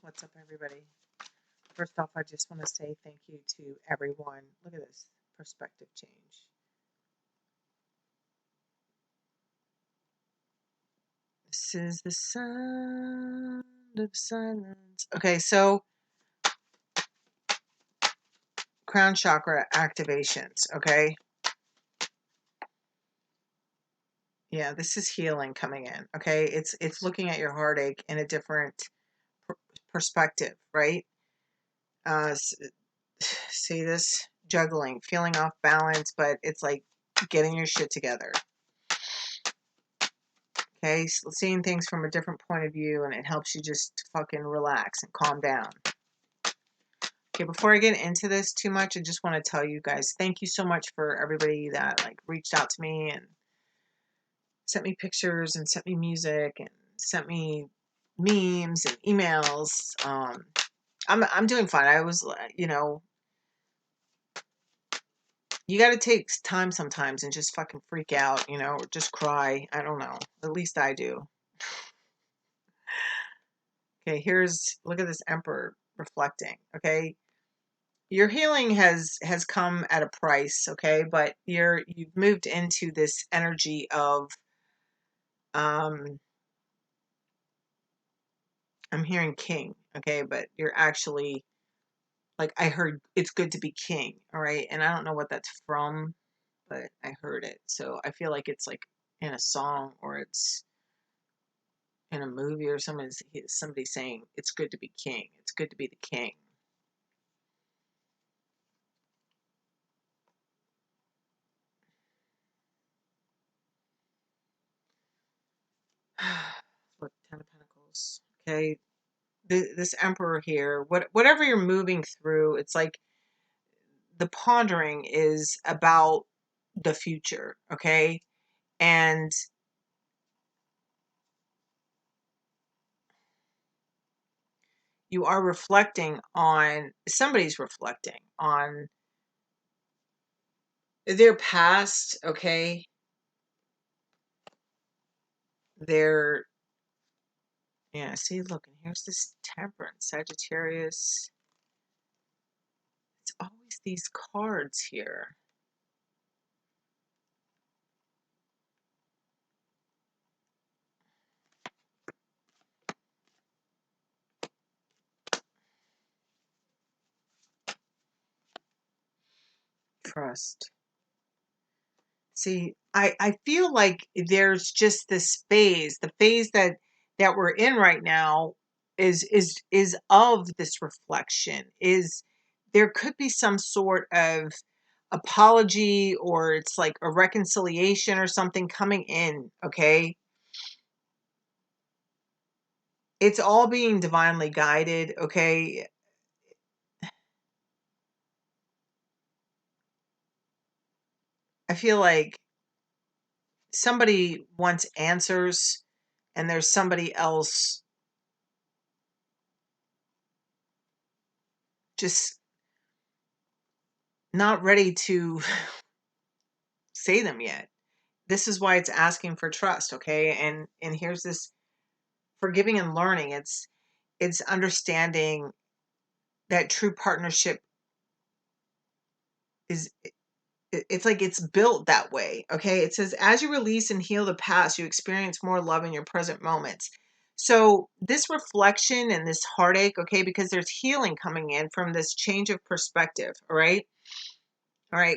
What's up, everybody? First off, I just want to say thank you to everyone. Look at this perspective change. This is the sound of silence. Okay, so crown chakra activations. Okay, yeah, this is healing coming in. Okay, it's looking at your heartache in a different perspective, right? See this juggling, feeling off balance, but it's like getting your shit together. Okay, so seeing things from a different point of view, and it helps you just fucking relax and calm down. Okay, before I get into this too much, I just want to tell you guys, thank you so much for everybody that like reached out to me and sent me pictures and sent me music and sent me memes and emails. I'm doing fine. I was, you got to take time sometimes and just fucking freak out, or just cry. I don't know. At least I do. Okay, look at this Emperor reflecting. Okay, your healing has come at a price. Okay, but you've moved into this energy of I'm hearing king. Okay, but you're actually, like, I heard it's good to be king. All right, and I don't know what that's from, but I heard it, so I feel like it's like in a song or it's in a movie or somebody saying it's good to be king. It's good to be the king. Look, Ten of Pentacles. Okay, this Emperor here, whatever you're moving through, it's like the pondering is about the future. Okay, and you are reflecting on, somebody's reflecting on their past. Okay, their, yeah, see, look, and here's this Temperance, Sagittarius. It's always these cards here. Trust. See, I feel like there's just this phase, the phase that we're in right now is of this reflection. Is there could be some sort of apology, or it's like a reconciliation or something coming in. Okay, it's all being divinely guided. Okay, I feel like somebody wants answers, and there's somebody else just not ready to say them yet. This is why it's asking for trust. Okay, and here's this forgiving and learning. It's understanding that true partnership is, it's like it's built that way. Okay, it says, as you release and heal the past, you experience more love in your present moments. So this reflection and this heartache, okay, because there's healing coming in from this change of perspective. All right,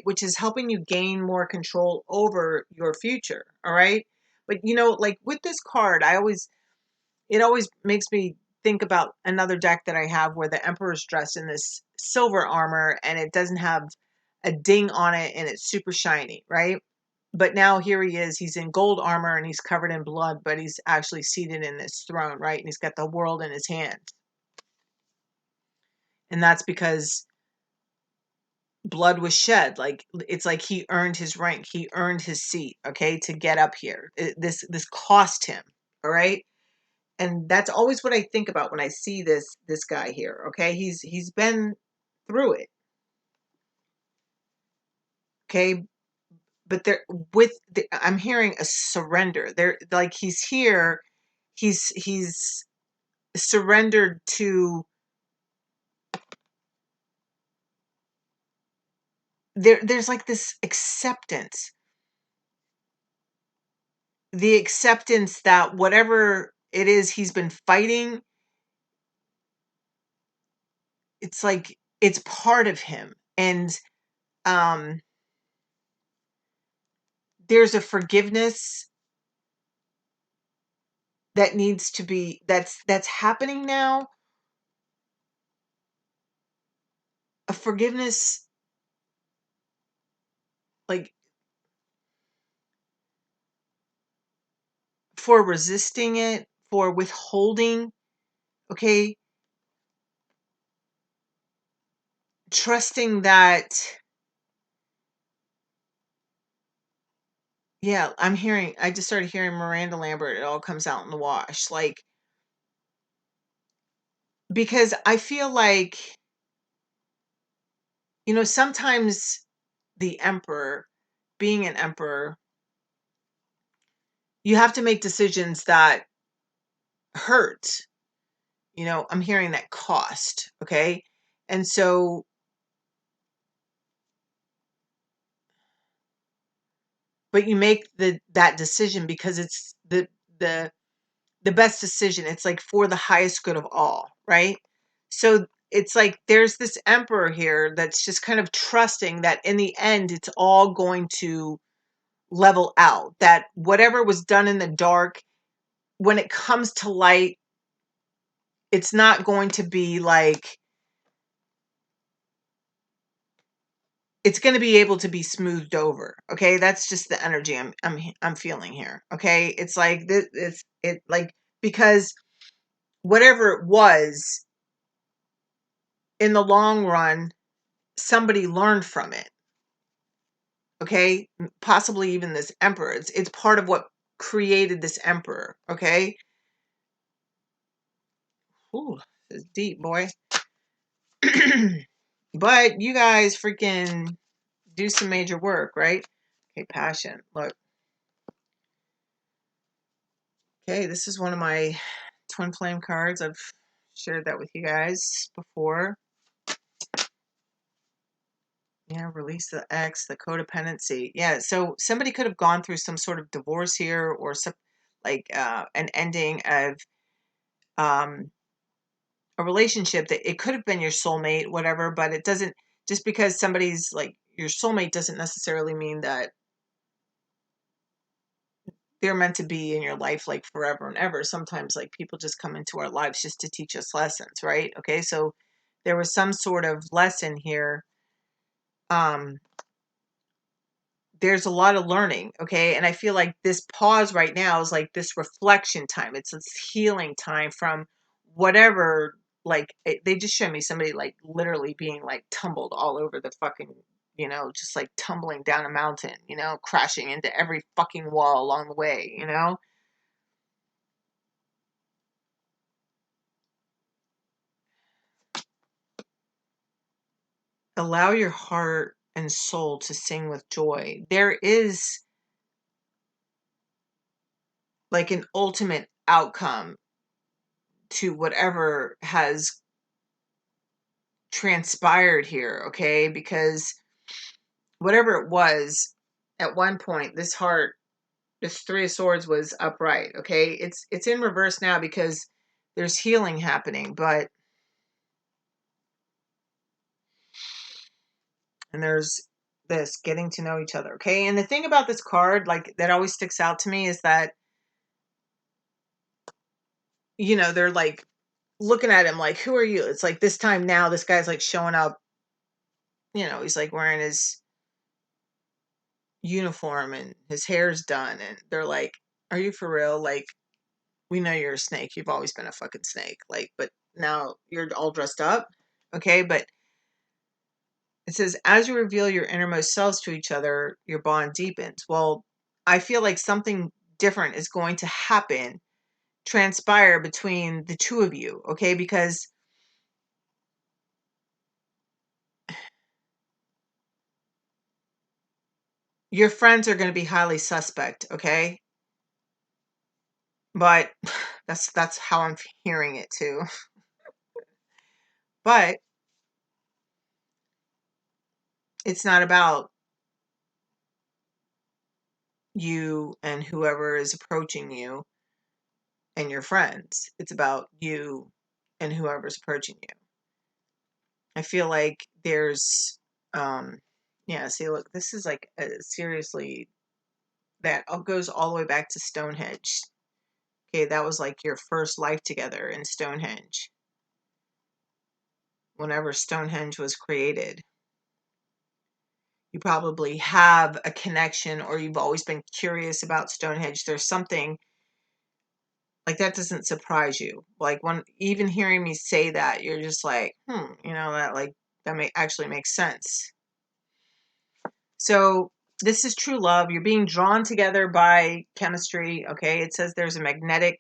which is helping you gain more control over your future. All right, but like with this card, it always makes me think about another deck that I have where the Emperor's dressed in this silver armor and it doesn't have a ding on it and it's super shiny, right? But now here he is, he's in gold armor and he's covered in blood, but he's actually seated in this throne, right? And he's got the world in his hand. And that's because blood was shed. Like, it's like he earned his rank, he earned his seat, okay, to get up here. This cost him, all right? And that's always what I think about when I see this guy here. Okay, he's been through it. Okay, but I'm hearing a surrender. There, like, he's here. He's surrendered to there's like this acceptance, the acceptance that whatever it is he's been fighting, it's like it's part of him. And um there's a forgiveness that needs to be that's happening now, a forgiveness, like, for resisting it, for withholding, okay, trusting that, yeah, I just started hearing Miranda Lambert. It all comes out in the wash, like, because I feel like, sometimes the emperor, being an emperor, you have to make decisions that hurt. I'm hearing that cost, okay? And so, but you make that decision because it's the the best decision. It's like for the highest good of all, right? So it's like there's this emperor here that's just kind of trusting that in the end it's all going to level out, that whatever was done in the dark, when it comes to light, it's not going to be like, it's going to be able to be smoothed over. Okay, that's just the energy I'm feeling here. Okay, it's like this, it like, because whatever it was, in the long run, somebody learned from it. Okay, possibly even this emperor. It's part of what created this emperor. Okay, ooh, this is deep, boy. But you guys freaking do some major work, right? Okay, passion. Look. Okay, this is one of my twin flame cards. I've shared that with you guys before. Yeah, release the ex, the codependency. Yeah, so somebody could have gone through some sort of divorce here, or some like an ending of um a relationship that it could have been your soulmate, whatever, but it doesn't, just because somebody's like your soulmate doesn't necessarily mean that they're meant to be in your life like forever and ever. Sometimes like people just come into our lives just to teach us lessons, right? Okay, so there was some sort of lesson here. Um, there's a lot of learning, okay? And I feel like this pause right now is like this reflection time. It's this healing time from whatever, like they just showed me somebody like literally being like tumbled all over the fucking, just like tumbling down a mountain, crashing into every fucking wall along the way. Allow your heart and soul to sing with joy. There is like an ultimate outcome to whatever has transpired here, okay? Because whatever it was, at one point, this heart, this Three of Swords was upright, okay? It's in reverse now because there's healing happening, but and there's this getting to know each other, okay? And the thing about this card, like that always sticks out to me, is that they're like looking at him like, who are you? It's like this time now, this guy's like showing up, he's like wearing his uniform and his hair's done. And they're like, are you for real? Like, we know you're a snake. You've always been a fucking snake. Like, but now you're all dressed up. Okay. But it says, as you reveal your innermost selves to each other, your bond deepens. Well, I feel like something different is going to happen, transpire between the two of you. Okay. Because your friends are going to be highly suspect. Okay. But that's how I'm hearing it too. But it's not about you and whoever is approaching you and your friends. It's about you and whoever's approaching you. I feel like there's, yeah, see, look, this is like seriously, that goes all the way back to Stonehenge. Okay, that was like your first life together in Stonehenge, whenever Stonehenge was created. You probably have a connection, or you've always been curious about Stonehenge. There's something like that doesn't surprise you. Like, when even hearing me say that, you're just like, that, like, that may actually make sense. So this is true love. You're being drawn together by chemistry. Okay, it says there's a magnetic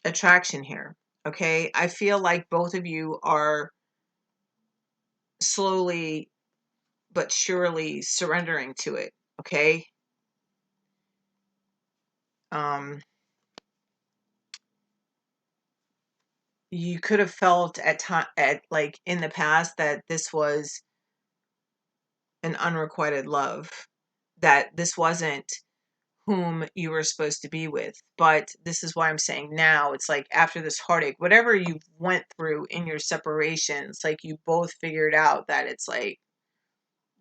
attraction here. Okay, I feel like both of you are slowly but surely surrendering to it. Okay. um you could have felt at time, at like in the past, that this was an unrequited love, that this wasn't whom you were supposed to be with. But this is why I'm saying now, it's like after this heartache, whatever you went through in your separations, like you both figured out that it's like,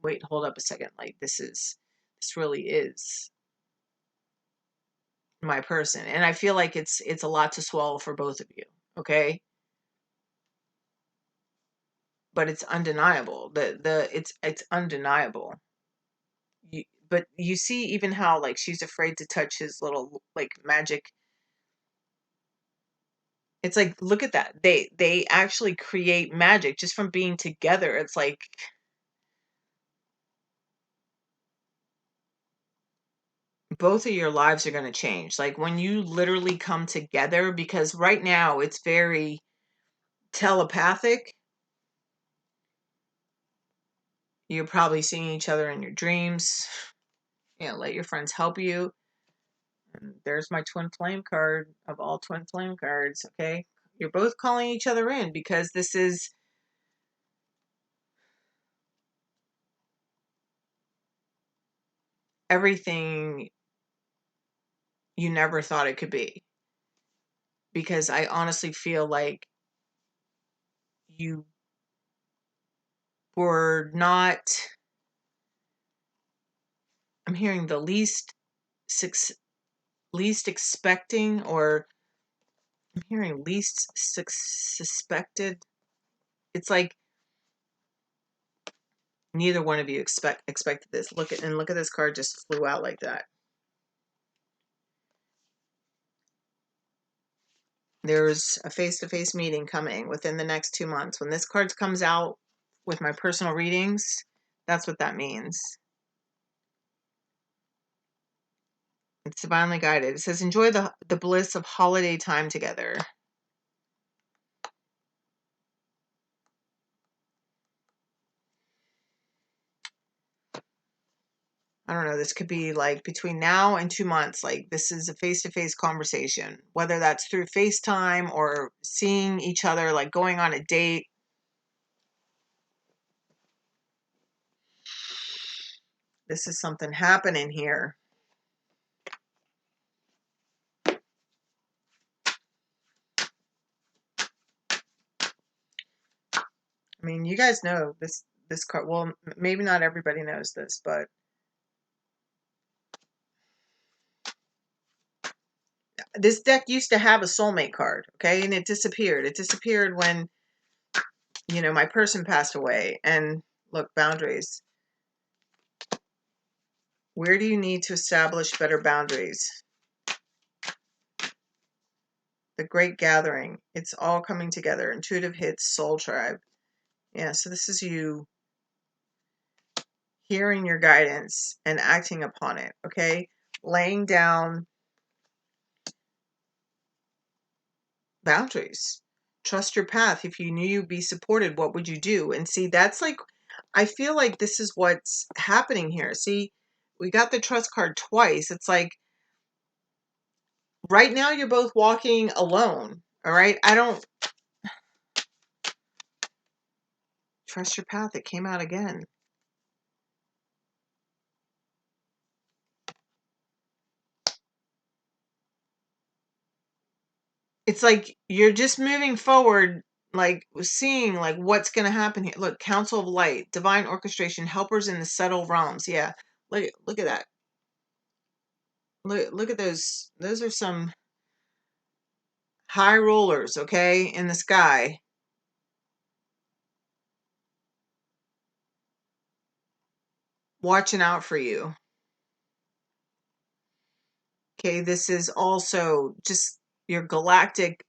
wait, hold up a second, like this really is my person. And I feel like it's a lot to swallow for both of you. Okay. But it's undeniable. It's undeniable. But you see even how, like, she's afraid to touch his little, like, magic. It's like, look at that. They actually create magic just from being together. It's like both of your lives are going to change. Like, when you literally come together, because right now it's very telepathic. You're probably seeing each other in your dreams. Let your friends help you. And there's my twin flame card of all twin flame cards. Okay. You're both calling each other in, because this is everything you never thought it could be. Because I honestly feel like you were not, I'm hearing the least expecting, or I'm hearing least suspected. It's like neither one of you expected this. Look at this card just flew out like that. There's a face-to-face meeting coming within the next 2 months. When this card comes out with my personal readings, that's what that means. It's divinely guided. It says, enjoy the bliss of holiday time together. I don't know. This could be like between now and 2 months. Like, this is a face-to-face conversation, whether that's through FaceTime or seeing each other, like going on a date. This is something happening here. I mean, you guys know this card. Well, maybe not everybody knows this, but this deck used to have a soulmate card, okay? And it disappeared. It disappeared when, my person passed away. And look, boundaries. Where do you need to establish better boundaries? The Great Gathering. It's all coming together. Intuitive hits, Soul Tribe. Yeah, so this is you hearing your guidance and acting upon it, okay? Laying down boundaries. Trust your path. If you knew you'd be supported, what would you do? And see, that's like, I feel like this is what's happening here. See, we got the trust card twice. It's like right now you're both walking alone. All right. I don't trust your path. It came out again. It's like you're just moving forward, like seeing like what's going to happen here. Look, Council of Light, divine orchestration, helpers in the subtle realms. Yeah. Look at that. Look at those. Those are some high rollers, okay, in the sky. Watching out for you. Okay, this is also just your galactic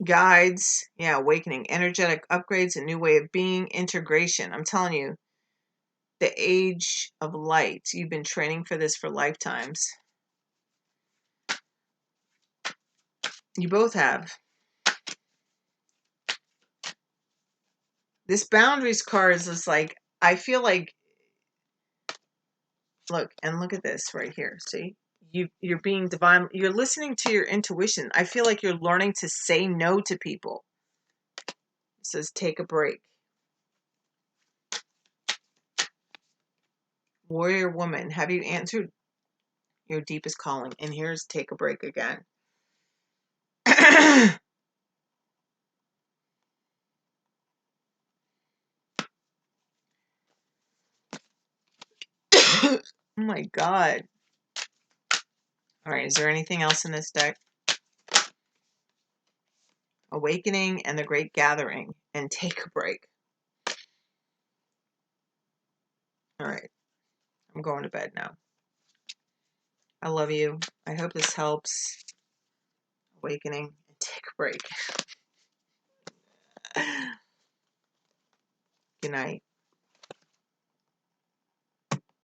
guides. Yeah, awakening, energetic upgrades, a new way of being, integration. I'm telling you, the age of light. You've been training for this for lifetimes. You both have. This boundaries card is just like, I feel like, look at this right here. See? You're being divine. You're listening to your intuition. I feel like you're learning to say no to people. It says take a break. Warrior woman, have you answered your deepest calling? And here's take a break again. Oh my God. All right, is there anything else in this deck? Awakening and the Great Gathering and take a break. All right, I'm going to bed now. I love you. I hope this helps. Awakening and take a break. Good night.